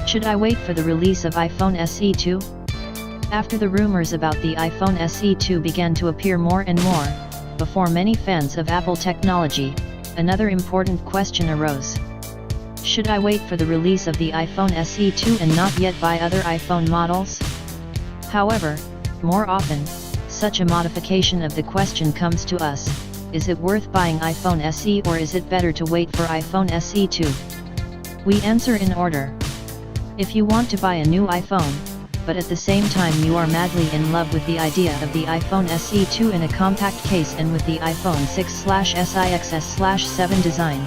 Should I wait for the release of iPhone SE 2? After the rumors about the iPhone SE 2 began to appear more and more, before many fans of Apple technology, another important question arose. Should I wait for the release of the iPhone SE 2 and not yet buy other iPhone models? However, more often, such a modification of the question comes to us: is it worth buying iPhone SE or is it better to wait for iPhone SE 2? We answer in order. If you want to buy a new iPhone, but at the same time you are madly in love with the idea of the iPhone SE 2 in a compact case and with the iPhone 6/SIXS/7 design,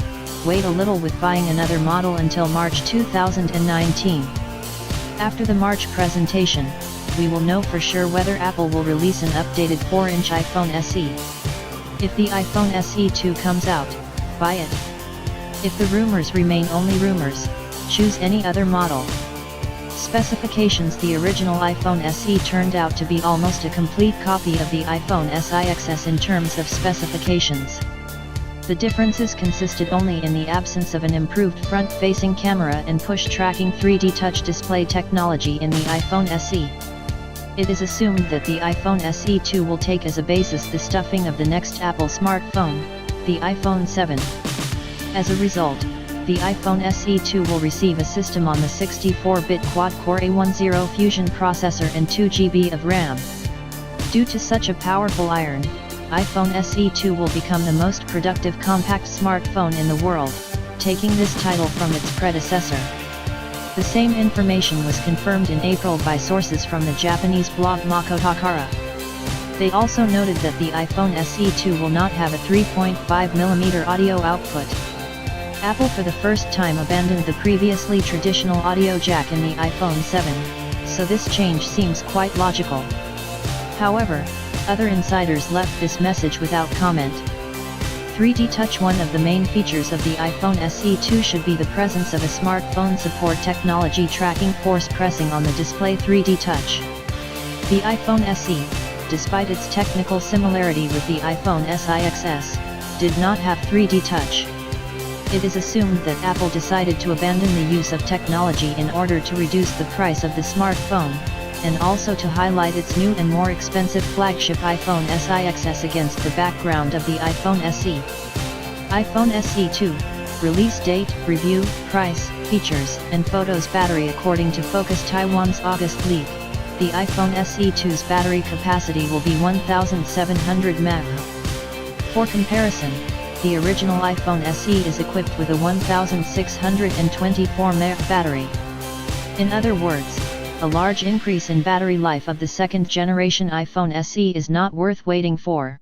wait a little with buying another model until March 2019. After the March presentation, we will know for sure whether Apple will release an updated 4-inch iPhone SE. If the iPhone SE 2 comes out, buy it. If the rumors remain only rumors, choose any other model. Specifications: the original iPhone SE turned out to be almost a complete copy of the iPhone SIXS in terms of specifications. The differences consisted only in the absence of an improved front-facing camera and push-tracking 3D touch display technology in the iPhone SE. It is assumed that the iPhone SE 2 will take as a basis the stuffing of the next Apple smartphone, the iPhone 7. As a result, the iPhone SE 2 will receive a system on the 64-bit quad-core A10 Fusion processor and 2 GB of RAM. Due to such a powerful iron, iPhone SE 2 will become the most productive compact smartphone in the world, taking this title from its predecessor. The same information was confirmed in April by sources from the Japanese blog Makotakara. They also noted that the iPhone SE 2 will not have a 3.5mm audio output. Apple for the first time abandoned the previously traditional audio jack in the iPhone 7, so this change seems quite logical. However, other insiders left this message without comment. 3D Touch: one of the main features of the iPhone SE 2 should be the presence of a smartphone support technology tracking force pressing on the display 3D Touch. The iPhone SE, despite its technical similarity with the iPhone SIXS, did not have 3D Touch. It is assumed that Apple decided to abandon the use of technology in order to reduce the price of the smartphone, and also to highlight its new and more expensive flagship iPhone SIXS against the background of the iPhone SE. iPhone SE 2, release date, review, price, features, and photos. Battery: according to Focus Taiwan's August leak, the iPhone SE 2's battery capacity will be 1700 mAh. For comparison, the original iPhone SE is equipped with a 1624 mAh battery. In other words, a large increase in battery life of the second-generation iPhone SE is not worth waiting for.